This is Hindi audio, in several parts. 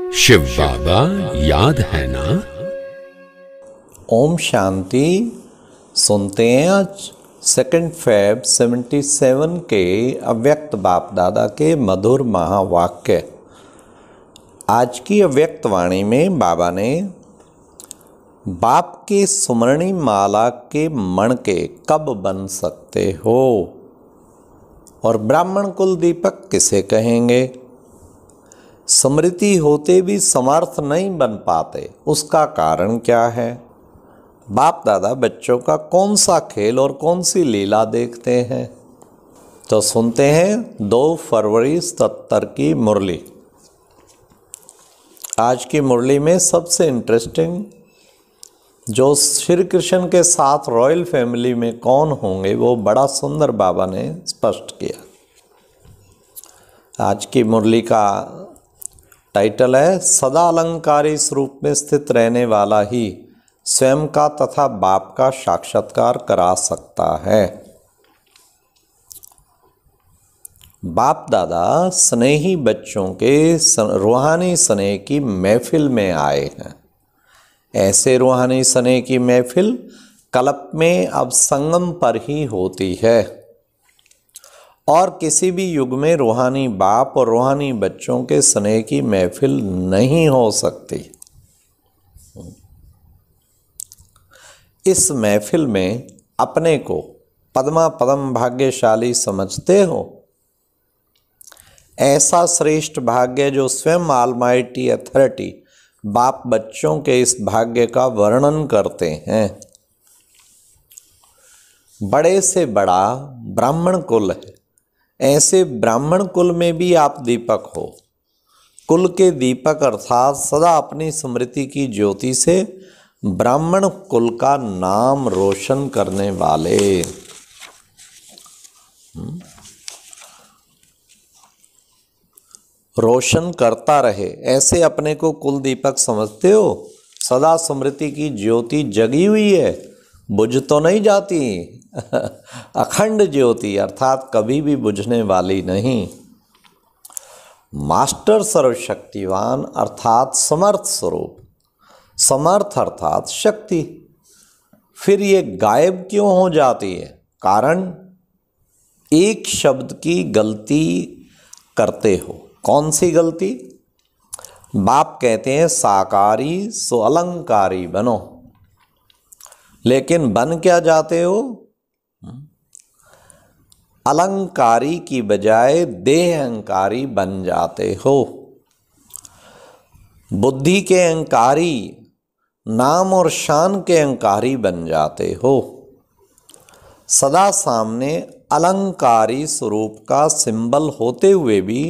शिव बाबा याद है ना। ओम शांति। सुनते हैं आज 2 फेब 77 के अव्यक्त बाप दादा के मधुर महावाक्य। आज की अव्यक्त वाणी में बाबा ने बाप के सुमरणी माला के मणके कब बन सकते हो और ब्राह्मण कुल दीपक किसे कहेंगे। स्मृति होते भी समर्थ नहीं बन पाते, उसका कारण क्या है। बाप दादा बच्चों का कौन सा खेल और कौन सी लीला देखते हैं, तो सुनते हैं 2 फरवरी 77 की मुरली। आज की मुरली में सबसे इंटरेस्टिंग जो श्री कृष्ण के साथ रॉयल फैमिली में कौन होंगे वो बड़ा सुंदर बाबा ने स्पष्ट किया। आज की मुरली का टाइटल है सदा अलंकारी स्वरूप में स्थित रहने वाला ही स्वयं का तथा बाप का साक्षात्कार करा सकता है। बाप दादा स्नेही बच्चों के रूहानी स्नेह की महफिल में आए हैं। ऐसे रूहानी स्नेह की महफिल कल्प में अब संगम पर ही होती है और किसी भी युग में रूहानी बाप और रूहानी बच्चों के स्नेह की महफिल नहीं हो सकती। इस महफिल में अपने को पद्मा पदम भाग्यशाली समझते हो। ऐसा श्रेष्ठ भाग्य जो स्वयं ऑलमाइटी अथॉरिटी बाप बच्चों के इस भाग्य का वर्णन करते हैं। बड़े से बड़ा ब्राह्मण कुल है, ऐसे ब्राह्मण कुल में भी आप दीपक हो। कुल के दीपक अर्थात सदा अपनी स्मृति की ज्योति से ब्राह्मण कुल का नाम रोशन करने वाले। रोशन करता रहे, ऐसे अपने को कुल दीपक समझते हो। सदा स्मृति की ज्योति जगी हुई है, बुझ तो नहीं जाती। अखंड ज्योति अर्थात कभी भी बुझने वाली नहीं। मास्टर सर्वशक्तिवान अर्थात समर्थ स्वरूप। समर्थ अर्थात शक्ति। फिर ये गायब क्यों हो जाती है? कारण एक शब्द की गलती करते हो। कौन सी गलती? बाप कहते हैं साकारी सो अलंकारी बनो, लेकिन बन क्या जाते हो? अलंकारी की बजाय देह अहंकारी बन जाते हो। बुद्धि के अहंकारी, नाम और शान के अहंकारी बन जाते हो। सदा सामने अलंकारी स्वरूप का सिंबल होते हुए भी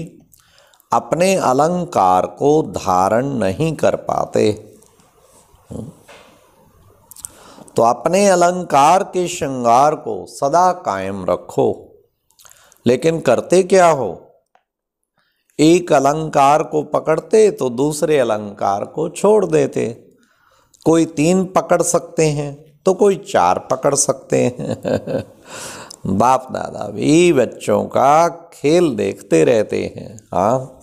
अपने अलंकार को धारण नहीं कर पाते। तो अपने अलंकार के श्रृंगार को सदा कायम रखो। लेकिन करते क्या हो? एक अलंकार को पकड़ते तो दूसरे अलंकार को छोड़ देते। कोई 3 पकड़ सकते हैं तो कोई 4 पकड़ सकते हैं। बाप दादा भी बच्चों का खेल देखते रहते हैं। हाँ,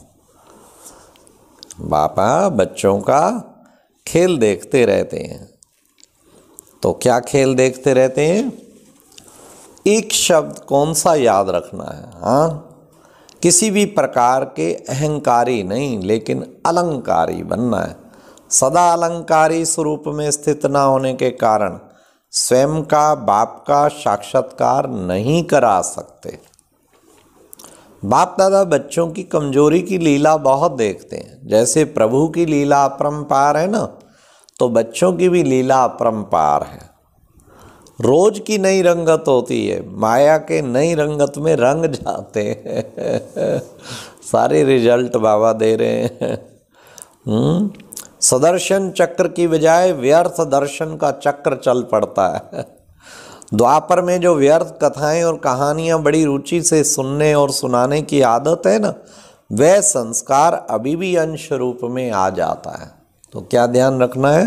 बापा बच्चों का खेल देखते रहते हैं। तो क्या खेल देखते रहते हैं? एक शब्द कौन सा याद रखना है? हाँ, किसी भी प्रकार के अहंकारी नहीं, लेकिन अलंकारी बनना है। सदा अलंकारी स्वरूप में स्थित ना होने के कारण स्वयं का बाप का साक्षात्कार नहीं करा सकते। बाप दादा बच्चों की कमजोरी की लीला बहुत देखते हैं। जैसे प्रभु की लीला अपरंपार है ना, तो बच्चों की भी लीला अपरंपार है। रोज की नई रंगत होती है, माया के नई रंगत में रंग जाते हैं। सारे रिजल्ट बाबा दे रहे हैं। सदर्शन चक्र की बजाय व्यर्थ दर्शन का चक्र चल पड़ता है। द्वापर में जो व्यर्थ कथाएं और कहानियां बड़ी रुचि से सुनने और सुनाने की आदत है ना, वह संस्कार अभी भी अंश रूप में आ जाता है। तो क्या ध्यान रखना है?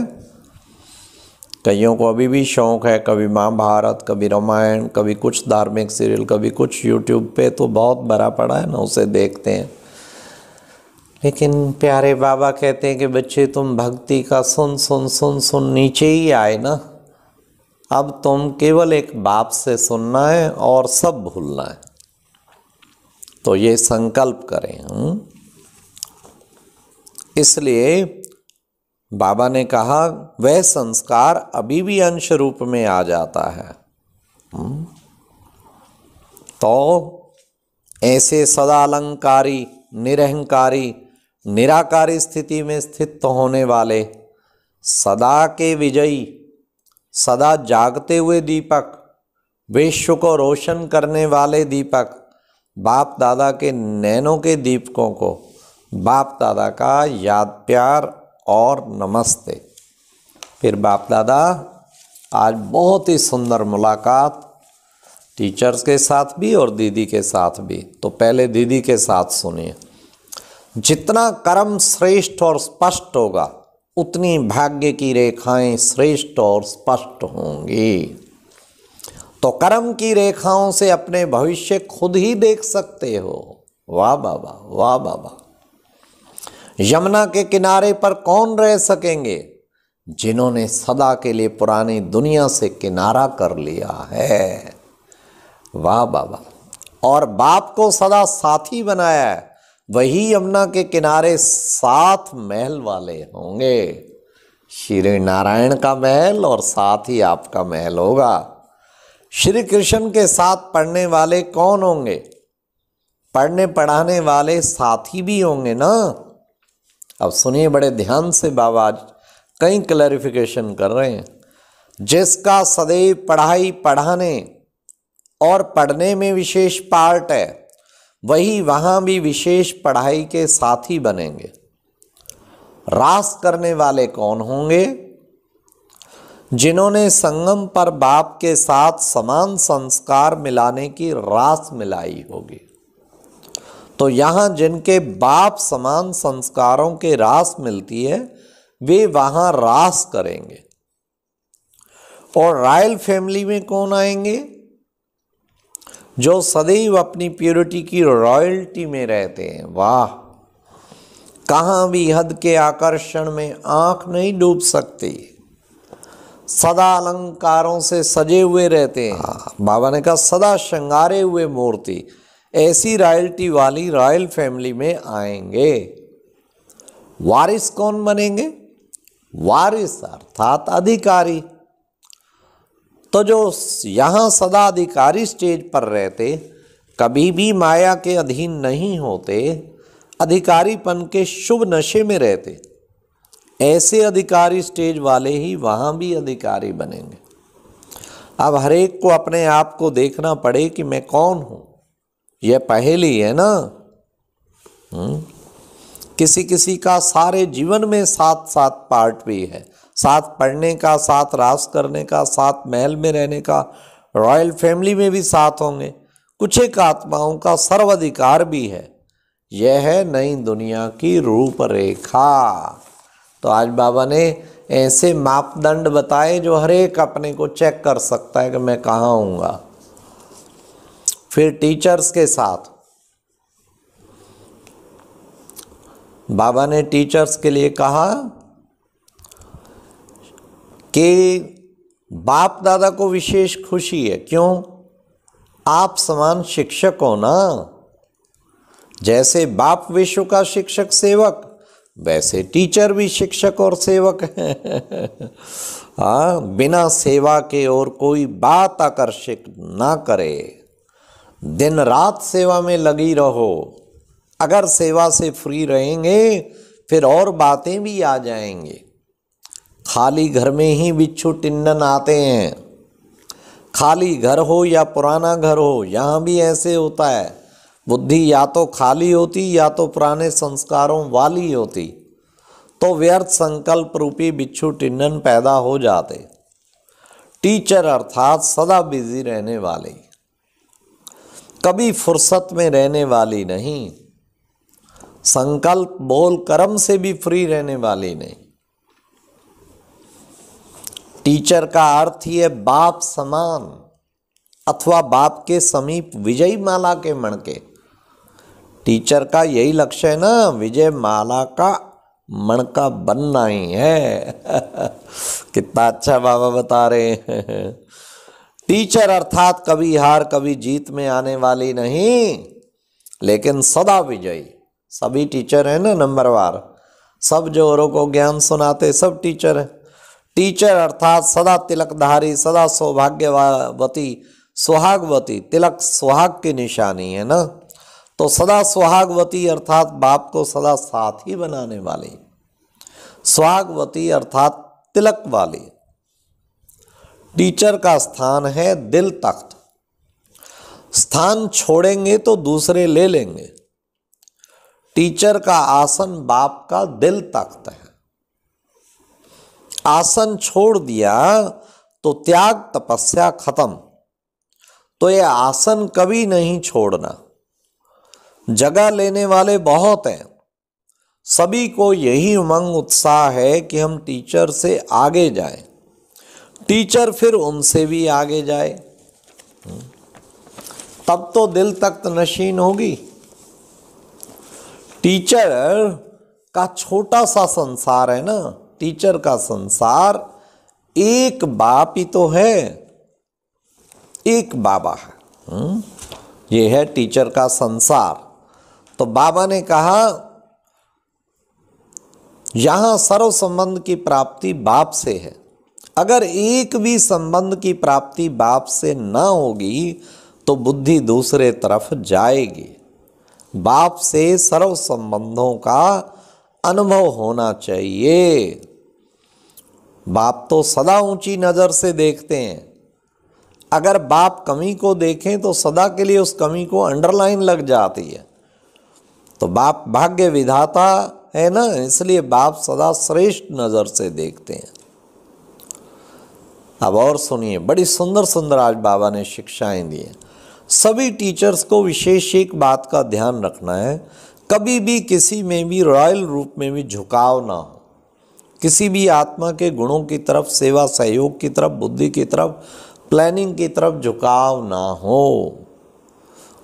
कईयों को अभी भी शौक है, कभी महाभारत, कभी रामायण, कभी कुछ धार्मिक सीरियल, कभी कुछ यूट्यूब पे तो बहुत भरा पड़ा है ना, उसे देखते हैं। लेकिन प्यारे बाबा कहते हैं कि बच्चे तुम भक्ति का सुन सुन सुन सुन नीचे ही आए ना, अब तुम केवल एक बाप से सुनना है और सब भूलना है। तो ये संकल्प करें। इसलिए बाबा ने कहा वह संस्कार अभी भी अंश रूप में आ जाता है। तो ऐसे सदा अलंकारी, निरहंकारी, निराकारी स्थिति में स्थित होने वाले, सदा के विजयी, सदा जागते हुए दीपक, विश्व को रोशन करने वाले दीपक, बाप दादा के नैनों के दीपकों को बाप दादा का याद प्यार और नमस्ते। फिर बाप दादा आज बहुत ही सुंदर मुलाकात टीचर्स के साथ भी और दीदी के साथ भी। तो पहले दीदी के साथ सुनिए। जितना कर्म श्रेष्ठ और स्पष्ट होगा उतनी भाग्य की रेखाएं श्रेष्ठ और स्पष्ट होंगी। तो कर्म की रेखाओं से अपने भविष्य खुद ही देख सकते हो। वाह बाबा, वाह बाबा। यमुना के किनारे पर कौन रह सकेंगे? जिन्होंने सदा के लिए पुरानी दुनिया से किनारा कर लिया है। वाह बाबा। और बाप को सदा साथी बनाया है, वही यमुना के किनारे 7 महल वाले होंगे। श्री नारायण का महल और साथ ही आपका महल होगा। श्री कृष्ण के साथ पढ़ने वाले कौन होंगे? पढ़ने पढ़ाने वाले साथी भी होंगे ना। अब सुनिए बड़े ध्यान से, बाबा आज कई क्लैरिफिकेशन कर रहे हैं। जिसका सदैव पढ़ाई पढ़ाने और पढ़ने में विशेष पार्ट है, वही वहाँ भी विशेष पढ़ाई के साथी बनेंगे। रास करने वाले कौन होंगे? जिन्होंने संगम पर बाप के साथ समान संस्कार मिलाने की रास मिलाई होगी। तो यहाँ जिनके बाप समान संस्कारों के रास मिलती है, वे वहाँ रास करेंगे। और रॉयल फैमिली में कौन आएंगे? जो सदैव अपनी प्योरिटी की रॉयल्टी में रहते हैं। वाह, कहाँ भी हद के आकर्षण में आंख नहीं डूब सकती, सदा अलंकारों से सजे हुए रहते हैं। बाबा ने कहा सदा श्रृंगारे हुए मूर्ति, ऐसी रॉयल्टी वाली रॉयल फैमिली में आएंगे। वारिस कौन बनेंगे? वारिस अर्थात अधिकारी। तो जो यहाँ सदा अधिकारी स्टेज पर रहते, कभी भी माया के अधीन नहीं होते, अधिकारीपन के शुभ नशे में रहते, ऐसे अधिकारी स्टेज वाले ही वहाँ भी अधिकारी बनेंगे। अब हर एक को अपने आप को देखना पड़े कि मैं कौन हूँ। यह पहेली है ना। किसी किसी का सारे जीवन में 7 पार्ट भी है। 7 पढ़ने का, 7 रास करने का, 7 महल में रहने का, रॉयल फैमिली में भी 7 होंगे। कुछ एक आत्माओं का सर्वाधिकार भी है। यह है नई दुनिया की रूपरेखा। तो आज बाबा ने ऐसे मापदंड बताए जो हर एक अपने को चेक कर सकता है कि मैं कहाँ हूँगा। फिर टीचर्स के साथ बाबा ने टीचर्स के लिए कहा कि बाप दादा को विशेष खुशी है। क्यों? आप समान शिक्षक हो ना। जैसे बाप विश्व का शिक्षक सेवक, वैसे टीचर भी शिक्षक और सेवक है। बिना सेवा के और कोई बात आकर्षित ना करे। दिन रात सेवा में लगी रहो। अगर सेवा से फ्री रहेंगे फिर और बातें भी आ जाएंगी। खाली घर में ही बिच्छू टिंडन आते हैं। खाली घर हो या पुराना घर हो, यहाँ भी ऐसे होता है। बुद्धि या तो खाली होती या तो पुराने संस्कारों वाली होती, तो व्यर्थ संकल्प रूपी बिच्छू टिंडन पैदा हो जाते। टीचर अर्थात सदा बिजी रहने वाली, कभी फुर्सत में रहने वाली नहीं, संकल्प बोल कर्म से भी फ्री रहने वाली नहीं। टीचर का अर्थ ही है बाप समान अथवा बाप के समीप विजयी माला के मणके। टीचर का यही लक्ष्य है ना, विजय माला का मणका बनना ही है। कितना अच्छा बाबा बता रहे हैं। टीचर अर्थात कभी हार कभी जीत में आने वाली नहीं, लेकिन सदा विजयी। सभी टीचर हैं ना नंबरवार, सब जो औरों को ज्ञान सुनाते सब टीचर हैं। टीचर अर्थात सदा तिलकधारी, सदा सौभाग्यवती, सुहागवती। तिलक सुहाग की निशानी है ना, तो सदा सुहागवती अर्थात बाप को सदा साथ ही बनाने वाली, सुहागवती अर्थात तिलक वाली। टीचर का स्थान है दिल तख्त। स्थान छोड़ेंगे तो दूसरे ले लेंगे। टीचर का आसन बाप का दिल तख्त है। आसन छोड़ दिया तो त्याग तपस्या खत्म। तो ये आसन कभी नहीं छोड़ना। जगह लेने वाले बहुत हैं, सभी को यही उमंग उत्साह है कि हम टीचर से आगे जाएं, टीचर फिर उनसे भी आगे जाए, तब तो दिल तख्त नशीन होगी। टीचर का छोटा सा संसार है ना, टीचर का संसार एक बाप ही तो है, एक बाबा है। ये है टीचर का संसार। तो बाबा ने कहा यहां सर्व संबंध की प्राप्ति बाप से है। अगर एक भी संबंध की प्राप्ति बाप से ना होगी तो बुद्धि दूसरे तरफ जाएगी। बाप से सर्व संबंधों का अनुभव होना चाहिए। बाप तो सदा ऊंची नजर से देखते हैं। अगर बाप कमी को देखें तो सदा के लिए उस कमी को अंडरलाइन लग जाती है। तो बाप भाग्य विधाता है ना, इसलिए बाप सदा श्रेष्ठ नजर से देखते हैं। अब और सुनिए, बड़ी सुंदर सुंदर आज बाबा ने शिक्षाएं दी हैं। सभी टीचर्स को विशेष एक बात का ध्यान रखना है, कभी भी किसी में भी रॉयल रूप में भी झुकाव ना हो। किसी भी आत्मा के गुणों की तरफ, सेवा सहयोग की तरफ, बुद्धि की तरफ, प्लानिंग की तरफ झुकाव ना हो।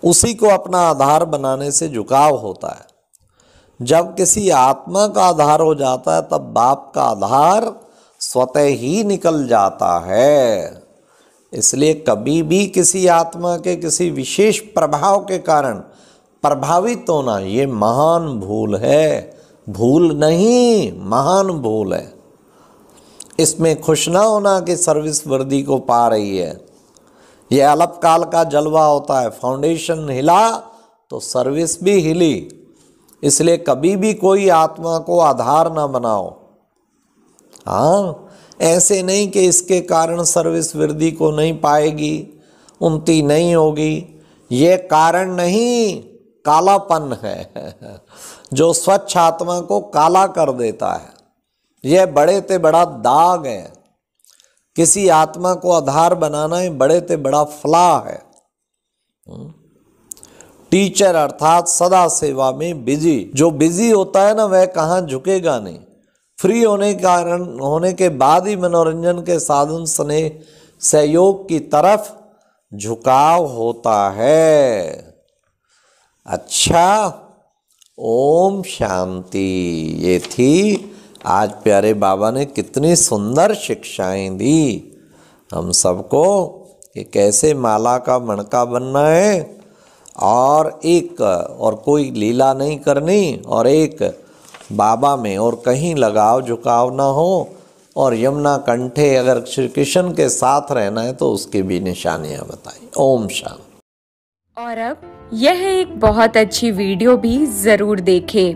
उसी को अपना आधार बनाने से झुकाव होता है। जब किसी आत्मा का आधार हो जाता है तब बाप का आधार स्वतः ही निकल जाता है। इसलिए कभी भी किसी आत्मा के किसी विशेष प्रभाव के कारण प्रभावित होना ये महान भूल है। भूल नहीं, महान भूल है। इसमें खुश ना होना कि सर्विस वर्दी को पा रही है। यह अल्पकाल का जलवा होता है। फाउंडेशन हिला तो सर्विस भी हिली। इसलिए कभी भी कोई आत्मा को आधार ना बनाओ। हाँ, ऐसे नहीं कि इसके कारण सर्विस वृद्धि को नहीं पाएगी, उन्नति नहीं होगी। ये कारण नहीं, कालापन है जो स्वच्छ आत्मा को काला कर देता है। यह बड़े ते बड़ा दाग है। किसी आत्मा को आधार बनाना है बड़े ते बड़ा फलाह है। टीचर अर्थात सदा सेवा में बिजी। जो बिजी होता है ना वह कहाँ झुकेगा नहीं। फ्री होने के बाद ही मनोरंजन के साधन स्नेह सहयोग की तरफ झुकाव होता है। अच्छा, ओम शांति। ये थी आज प्यारे बाबा ने कितनी सुंदर शिक्षाएं दी हम सबको कि कैसे माला का मणका बनना है और कोई लीला नहीं करनी, और एक बाबा में और कहीं लगाव झुकाव ना हो, और यमुना कंठे अगर श्री कृष्ण के साथ रहना है तो उसकी भी निशानियां बताई। ओम शांति। और अब यह एक बहुत अच्छी वीडियो भी जरूर देखें।